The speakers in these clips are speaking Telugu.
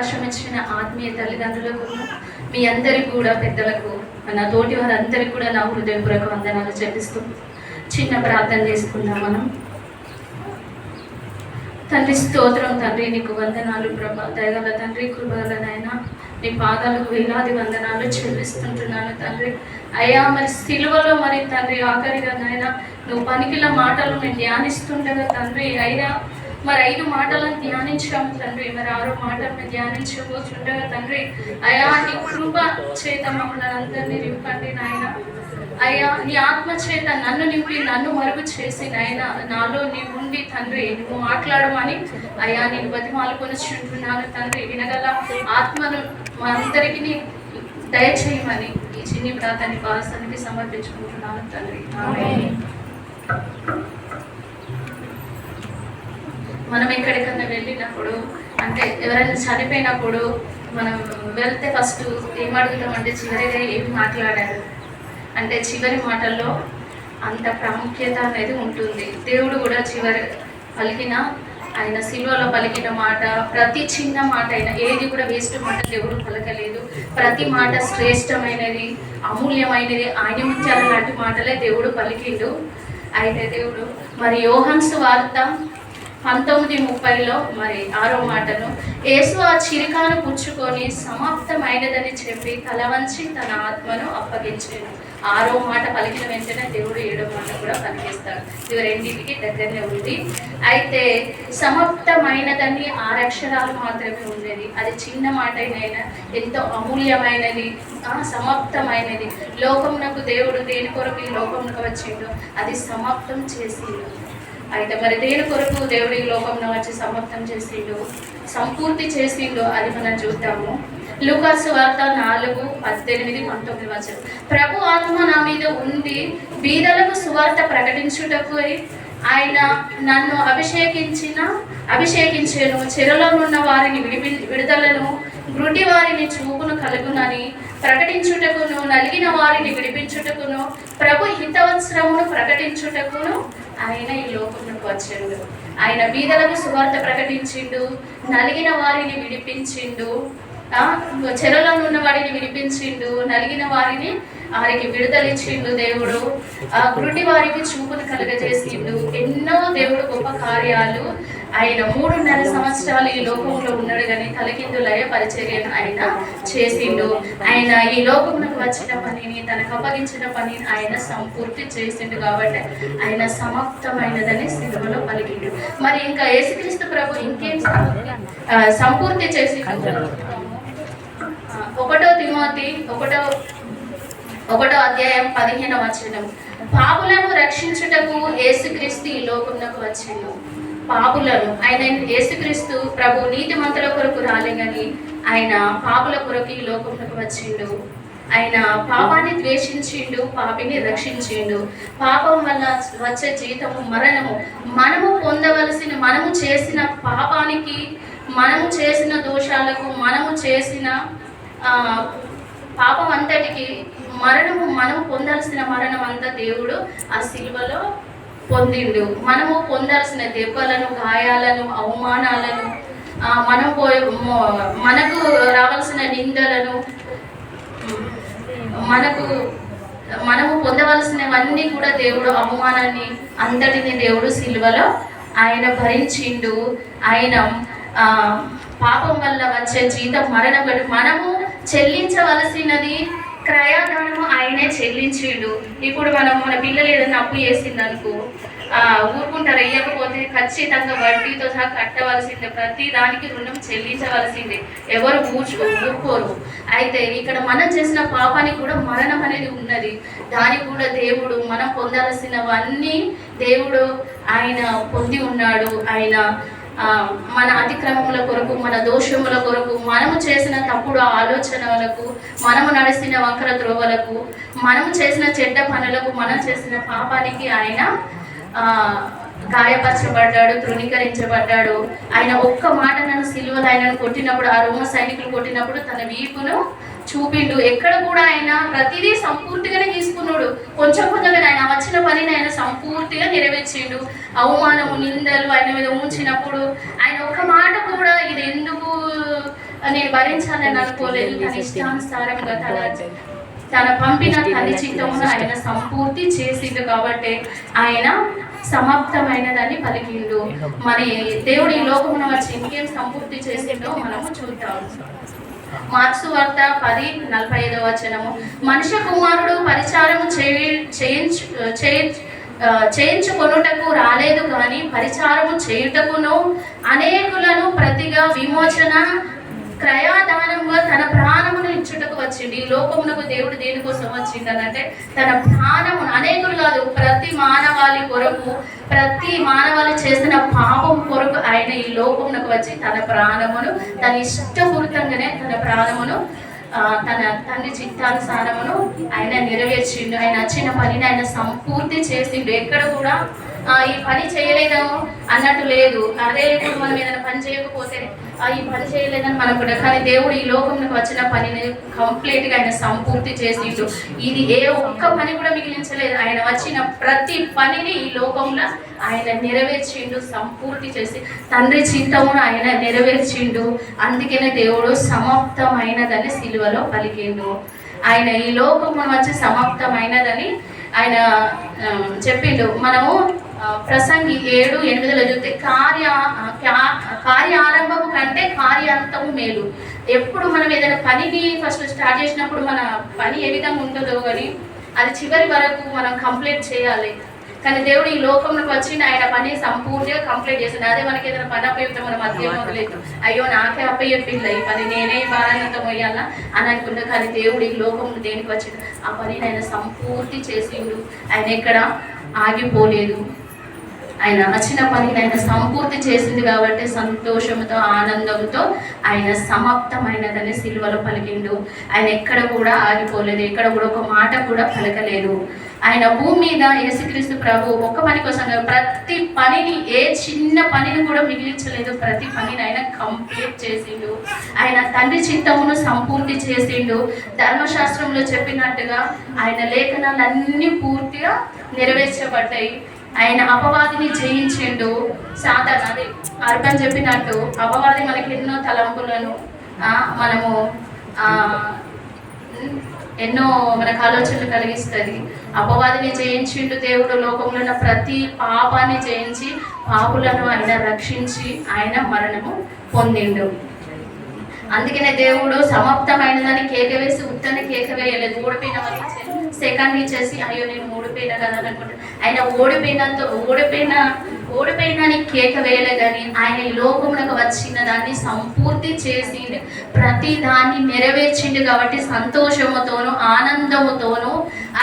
అవకాశం ఇచ్చిన ఆత్మీయ తల్లిదండ్రులకు, మీ అందరికీ కూడా పెద్దలకు, నా తోటి వారందరికీ కూడా నా హృదయపూర్వక వందనాలు చెల్లిస్తూ చిన్న ప్రార్థన చేసుకుందాం మనం. తండ్రి స్తోత్రం తండ్రి, నీకు వందనాలు ప్రభా. దయగల తండ్రి, కృపగల నాయనా, నీ పాదాలకు వేలాది వందనాలు చెల్లిస్తుంటున్నాను తండ్రి. అయ్యా మరి సిలువలో మరి తండ్రి ఆఖరిగా నాయన నువ్వు పనికిల మాటలు నేను ధ్యానిస్తుండగా తండ్రి, అయ్యా మరి 5 మాటలను ధ్యానించాము తండ్రి, మరి 6 మాటలను ధ్యానించబోతుండగా తండ్రి, అయ్యా నీ కృప చేత మమ్మల్ని అందరినీ నింపండి నాయన. అయ్యా నీ ఆత్మ చేత నన్ను నింపి నన్ను మరుగు చేసి నాయన నాలో నీ ఉండి తండ్రి నువ్వు మాట్లాడమని అయ్యా నేను బతిమాలుకొనిచుంటున్నాను తండ్రి. వినగల ఆత్మను మా అందరికీ దయచేయమని ఈ చిన్ని ప్రార్థన పాసానికి సమర్పించుకుంటున్నాను తండ్రి. మనం ఎక్కడికన్నా వెళ్ళినప్పుడు, అంటే ఎవరైనా చనిపోయినప్పుడు మనం వెళ్తే ఫస్ట్ ఏం అడుగుతామంటే చివరిగా ఏం మాట్లాడారు అంటే చివరి మాటల్లో అంత ప్రాముఖ్యత అనేది ఉంటుంది. దేవుడు కూడా చివరి పలికిన ఆయన సిలువలో పలికిన మాట, ప్రతి చిన్న మాట అయినా ఏది కూడా వేస్ట్ మాట దేవుడు పలకలేదు. ప్రతి మాట శ్రేష్టమైనది, అమూల్యమైనది, ఆయన ముత్యాల లాంటి మాటలే దేవుడు పలికిండు. అయితే దేవుడు మరి యోహాను సువార్త 19:30లో మరి 6వ మాటను, యేసు ఆ చిరికాను పుచ్చుకొని సమాప్తమైనదని చెప్పి తల వంచి తన ఆత్మను అప్పగించాడు. 6వ మాట పలికిన వెంటనే దేవుడు 7వ మాట కూడా పలికిస్తాడు. ఇవి రెండింటికి దగ్గరనే ఉంది. అయితే సమాప్తమైనదని 6 అక్షరాలు మాత్రమే ఉండేది. అది చిన్న మాట అయినా ఎంతో అమూల్యమైనది, సమాప్తమైనది. లోకమునకు దేవుడు దేని కొరకు ఈ లోకమునకు వచ్చిండో అది సమాప్తం చేసిండు. అయితే మరి దేని కొరకు దేవుడి లోకంలో వచ్చి సమాప్తం చేసిండు, సంపూర్తి చేసిండు, అది మనం చూద్దాము. లూకా సువార్త 4:18-19 ప్రభు ఆత్మ నా మీద ఉంది, బీదలకు సువార్త ప్రకటించుటకు ఆయన నన్ను అభిషేకించెను, చెరలో ఉన్న వారిని విడుదలను, గ్రుడ్డి వారిని చూపును కలుగునని ప్రకటించుటకును, నలిగిన వారిని విడిపించుటకును, ప్రభు హితవత్సరమును ప్రకటించుటకును ఆయన ఈ లోకంలోకి వచ్చాడు. ఆయన బీదలకు సువార్త ప్రకటించిండు, నలిగిన వారిని విడిపించిండు, చెరలో ఉన్న వారిని విడిపించిండు, నలిగిన వారికి విడుదలిచ్చిండు దేవుడు, గుడ్డి వారికి చూపును కలుగజేసిండు. ఎన్నో దేవుడు గొప్ప కార్యాలు ఆయన 3.5 సంవత్సరాలు ఈ లోకంలో ఉన్నాడు, కానీ తలకిందులయ్యే పరిచర్యను ఆయన చేసిండు. ఆయన ఈ లోకమునకు వచ్చిన పనిని, తనకు అప్పగించిన పనిని ఆయన సంపూర్తి చేసిండు. కాబట్టి ఆయన సమాప్తమైనదని సిలువలో పలికిండు. మరి ఇంకా యేసుక్రీస్తు ప్రభు ఇంకేం సంపూర్తి చేసిండు? 1 తిమోతి 1:15 పాపులను రక్షించుటకు యేసుక్రీస్తు ఈ లోకమునకు వచ్చిండు. పాపులను ఆయన యేసుక్రీస్తు ప్రభు నీతిమంతుల కొరకు రాలే కానీ ఆయన పాపుల కొరకు ఈ లోకమునకు వచ్చిండు. ఆయన పాపాన్ని ద్వేషించిండు, పాపిని రక్షించిండు. పాపం వల్ల వచ్చే జీతము మరణము. మనము చేసిన పాపానికి, మనము చేసిన దోషాలకు, మనము చేసిన పాపం అంతటికి మనము పొందాల్సిన మరణం అంతా దేవుడు ఆ సిలువలో పొందిండు. మనము పొందాల్సిన దెబ్బలను, గాయాలను, అవమానాలను, మనకు రావాల్సిన నిందలను, మనము పొందవలసినవన్నీ కూడా దేవుడు, అవమానాన్ని అంతటిని దేవుడు సిలువలో ఆయన భరించిండు. ఆయన పాపం వల్ల వచ్చే జీతం మరణం. మనము చెల్లించవలసినది క్రయధనము ఆయనే చెల్లించిండు. ఇప్పుడు మన పిల్లలు ఏదైనా అప్పు చేసిందనుకో ఊరుకుంటారు, ఇవ్వకపోతే ఖచ్చితంగా వడ్డీతో సహా కట్టవలసిందే, ప్రతి దానికి రుణం చెల్లించవలసిందే, ఎవరు ఊరుకోరు. అయితే ఇక్కడ మనం చేసిన పాపానికి కూడా మరణం అనేది ఉన్నది. దానికి కూడా దేవుడు మనం పొందాల్సినవన్నీ దేవుడు ఆయన పొంది ఉన్నాడు. ఆయన మన అతిక్రమముల కొరకు, మన దోషముల కొరకు, మనము చేసిన తప్పుడు ఆలోచనలకు, మనము నడిచిన వంకర త్రోవలకు, మనము చేసిన చెడ్డ పనులకు, మనం చేసిన పాపానికి ఆయన గాయపరచబడ్డాడు, తృణీకరించబడ్డాడు. ఆయన ఒక్క మాట నన్ను సిలువలో ఆయనను కొట్టినప్పుడు, ఆ రోమ సైనికులు కొట్టినప్పుడు తన వీపును చూపిండు. ఎక్కడ కూడా ఆయన ప్రతిదీ సంపూర్తిగానే తీసుకున్నాడు. కొంచెం కొంచెంగా ఆయన వచ్చిన పనిని ఆయన సంపూర్తిగా నెరవేర్చిండు. అవమానము, నిందలు ఆయన మీద ఉంచినప్పుడు ఆయన ఒక్క మాట కూడా ఇది ఎందుకు నేను భరించాలని అనుకోలేదు. తన ఇష్టానుసారంగా తన పంపిన తల్లి చిత్తమును ఆయన సంపూర్తి చేసిండు కాబట్టి ఆయన సమాప్తమైనదని పలికిండు. మరి దేవుడు ఈ లోకమును వచ్చి ఇంకేం సంపూర్తి చేసిండో మనము చూద్దాము. మార్క్సు వార్త 10:45 మనుష్య కుమారుడు పరిచారము చేయించుకొనుటకు రాలేదు కానీ పరిచారము చేయుటకును అనేకులను ప్రతిగా విమోచన క్రయదానంగా తన ప్రాణమును ఇచ్చుటకు వచ్చింది. ఈ లోకమునకు దేవుడు దేనికోసం వచ్చిందనంటే తన ప్రాణమును, అనేకులు కాదు, ప్రతి మానవాళి కొరకు, ప్రతి మానవాళి చేసిన పాపం కొరకు ఆయన ఈ లోకమునకు వచ్చి తన ప్రాణమును తన ఇష్టపూరితంగానే తన ప్రాణమును తన తండ్రి చిత్తానుసారమును ఆయన నెరవేర్చిండు. ఆయన వచ్చిన పనిని ఆయన సంపూర్తి చేసిండు. ఎక్కడ కూడా ఈ పని చేయలేదేమో అన్నట్టు లేదు. అదే ఇప్పుడు మనం ఏదైనా పని చేయకపోతే ఈ పని చేయలేదని మనం కూడా, కానీ దేవుడు ఈ లోకంలోకి వచ్చిన పనిని కంప్లీట్గా ఆయన సంపూర్తి చేసిండు. ఇది ఏ ఒక్క పని కూడా మిగిలించలేదు. ఆయన వచ్చిన ప్రతి పనిని ఈ లోకంలో ఆయన నెరవేర్చిండు, సంపూర్తి చేసి తండ్రి చిత్తమును ఆయన నెరవేర్చిండు. అందుకనే దేవుడు సమాప్తమైనదని సిలువలో పలికిండు. ఆయన ఈ లోకంలో వచ్చి సమాప్తమైనదని ఆయన చెప్పిండు. మనము ప్రసంగి 7:8 చూస్తే కార్యారంభము కంటే కార్యాంతము మేలు. ఎప్పుడు మనం ఏదైనా పనిని ఫస్ట్ స్టార్ట్ చేసినప్పుడు మన పని ఏ విధంగా ఉంటుందో కానీ అది చివరి వరకు మనం కంప్లీట్ చేయాలి. కానీ దేవుడు ఈ లోకంలోకి వచ్చి ఆయన పని సంపూర్తిగా కంప్లీట్ చేసింది. అదే మనకి ఏదైనా పని అప్పగితే మనం మధ్య మొదలైతే అయ్యో నాకే అప్పయ్యప్పింది ఈ పని, నేనే బాధ్యత మొయ్యాలా అని అనుకుంటా. కానీ దేవుడు ఈ లోకంలో దేనికి వచ్చిండు, ఆ పనిని ఆయన సంపూర్తి చేసిండు. ఆయన ఎక్కడ ఆగిపోలేదు. ఆయన వచ్చిన పనిని ఆయన సంపూర్తి చేసింది కాబట్టి సంతోషంతో ఆనందంతో ఆయన సమాప్తమైనదని సిలువలో పలికిండు. ఆయన ఎక్కడ కూడా ఆగిపోలేదు, ఎక్కడ కూడా ఒక మాట కూడా పలకలేదు. ఆయన భూమి మీద యేసుక్రీస్తు ప్రభు ఒక్క పని కోసం ప్రతి పనిని, ఏ చిన్న పనిని కూడా మిగిలించలేదు. ప్రతి పనిని ఆయన కంప్లీట్ చేసిండు. ఆయన తండ్రి చిత్తమును సంపూర్తి చేసిండు. ధర్మశాస్త్రంలో చెప్పినట్టుగా ఆయన లేఖనాలన్నీ పూర్తిగా నెరవేర్చబడ్డాయి. ఆయన అపవాదిని జయించిండు. సాధారణ అది అర్పణ చెప్పినట్టు అపవాది మనకి ఎన్నో తలంపులను మనము ఎన్నో మనకు ఆలోచనలు కలిగిస్తుంది. అపవాదిని జయించిండు దేవుడు. లోకంలో ఉన్న ప్రతి పాపాన్ని జయించి పాపులను ఆయన రక్షించి ఆయన మరణము పొందిండు. అందుకనే దేవుడు సమాప్తమైనదని కేక వేసి ఉత్తని కేక వేయలేదు. ఓడిపోయిన వాళ్ళకి సెకండ్ ఇచ్చేసి అయ్యో నేను ఓడిపోయినా కదా అని అనుకుంటాను. ఆయన ఓడిపోయినని కేక వేయలే కానీ ఆయన ఈ లోకమునకు వచ్చిన దాన్ని సంపూర్తి చేసి ప్రతి దాన్ని నెరవేర్చిండు. కాబట్టి సంతోషముతోనూ ఆనందముతోనూ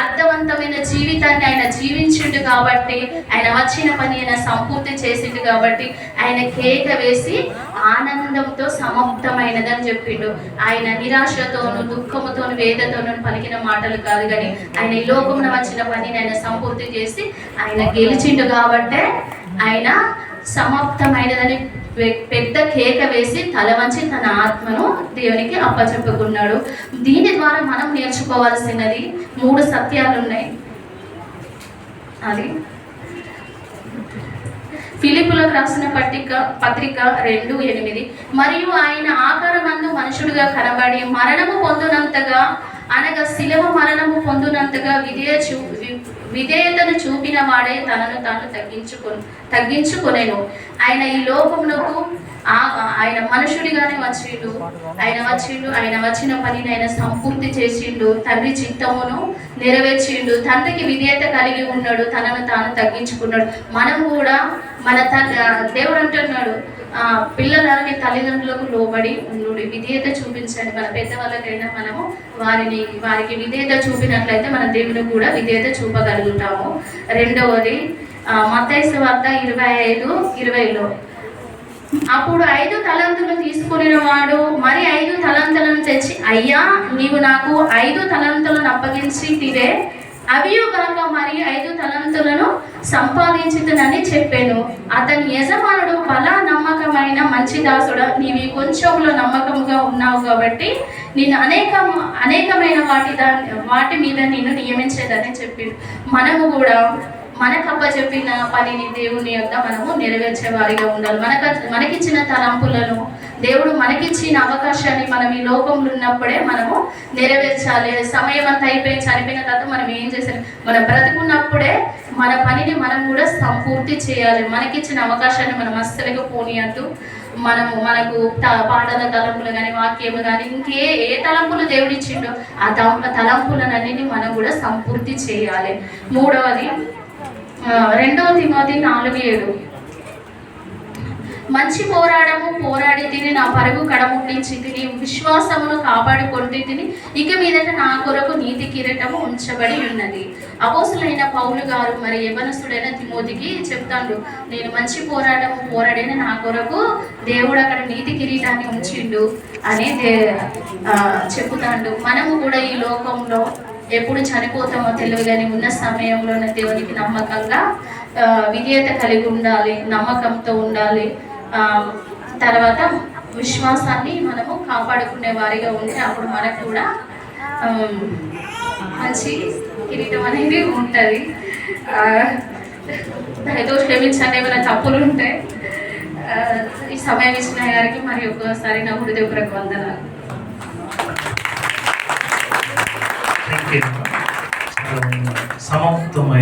అర్థవంతమైన జీవితాన్ని ఆయన జీవించిండు. కాబట్టి ఆయన వచ్చిన పని ఆయన సంపూర్తి చేసిండు. కాబట్టి ఆయన కేక వేసి ఆనందంతో సమాప్తమైనదని చెప్పిండు. ఆయన నిరాశతోనూ దుఃఖముతోనూ వేదతోనూ పలికిన మాటలు కాదు, కానీ ఆయన ఈ లోకంలో వచ్చిన పనిని ఆయన సంపూర్తి చేసి ఆయన గెలిచిండు. కాబట్టే ఆయన సమాప్తమైనదని పెద్ద కేక వేసి తల వంచి తన ఆత్మను దేవునికి అప్పచెప్పుకున్నాడు. దీని ద్వారా మనం నేర్చుకోవాల్సినది 3 సత్యాలు ఉన్నాయి. అది ఫిలిప్పులకు రాసిన పత్రిక 2:8 మరియు ఆయన ఆకారమందు మనుషుడుగా కనబడి మరణము పొందునంతగా, అనగా శిలువ మరణము పొందునంతగా విధేయతను చూపిన వాడే తనను తాను తగ్గించుకొనేను. ఆయన ఈ లోకమునకు ఆయన మనుషుడిగానే వచ్చిండు. ఆయన వచ్చిన పనిని ఆయన సంపూర్తి చేసిండు. తండ్రి చిత్తమును నెరవేర్చిండు. తండ్రికి విధేయత కలిగి ఉన్నాడు. తనను తాను తగ్గించుకున్నాడు. మనం కూడా దేవుడు అంటున్నాడు, పిల్లలని తల్లిదండ్రులకు లోబడి ఉండు, విధేయత చూపించండి. మన పెద్దవాళ్ళకైనా మనము వారికి విధేయత చూపినట్లయితే మన దేవుని కూడా విధేయత చూపగలుగుతాము. రెండవది మత్తయి సువార్త 25:20 అప్పుడు 5 తలంతులు తీసుకుని వాడు మరి 5 తలంతులను తెచ్చి, అయ్యా నీవు నాకు 5 తలంతులను అప్పగించితివే, అవియుగాక మరి 5 తలంతులను సంపాదించుతునని చెప్పాను. అతని యజమానుడు, బలా నమ్మకమైన మంచి దాసుడా, నీవి కొంచెంలో నమ్మకముగా ఉన్నావు కాబట్టి నేను అనేకమైన వాటి మీద నిన్ను నియమించేదని చెప్పిండు. మనము కూడా మనకప్ప చెప్పిన పనిని దేవుని యొక్క మనము నెరవేర్చే వారిగా ఉండాలి. మనకిచ్చిన తలంపులను దేవుడు మనకిచ్చిన అవకాశాన్ని మనం ఈ లోకంలో ఉన్నప్పుడే మనము నెరవేర్చాలి. సమయం అంతా అయిపోయి చనిపోయిన తర్వాత మనం ఏం చేసాలి? మనం బ్రతుకున్నప్పుడే మన పనిని మనం కూడా సంపూర్తి చేయాలి. మనకిచ్చిన అవకాశాన్ని మనం అస్సలుగా పోనీయద్దు. మనకు పాటల తలంపులు కానీ, వాక్యము కానీ, ఏ తలంపులు దేవుడు ఇచ్చిండో ఆ తలంపులనన్నిటిని మనం కూడా సంపూర్తి చేయాలి. మూడవది 2 తిమోతి 4:7 మంచి పోరాడి తిని నా పరుగు కడముట్టించి తిని విశ్వాసమును కాపాడుకొని తిని ఇక మీదట నా కొరకు నీతి కిరీటము ఉంచబడి ఉన్నది. అపోస్తులైన పౌలు గారు మరి యవనస్తుడైన తిమోతికి చెప్తాడు, నేను మంచి పోరాడిన నా కొరకు దేవుడు అక్కడ నీతి కిరీటాన్ని ఉంచిండు అని చెప్పుతాడు. మనము కూడా ఈ లోకంలో ఎప్పుడు చనిపోతామో తెలియదు కానీ ఉన్న సమయంలోనే దేవునికి నమ్మకంగా విధేయత కలిగి ఉండాలి, నమ్మకంతో ఉండాలి. తర్వాత విశ్వాసాన్ని మనము కాపాడుకునే వారిగా ఉంటే అప్పుడు మనకు కూడా మంచి కిరీటం అనేది ఉంటుంది. ఏదో క్షమించండి ఏమైనా తప్పులు ఉంటే. ఈ సమయం ఇచ్చిన గారికి మరి ఒక్కసారి నా హృదయపూర్వక వందనాలు. సమాప్తమైన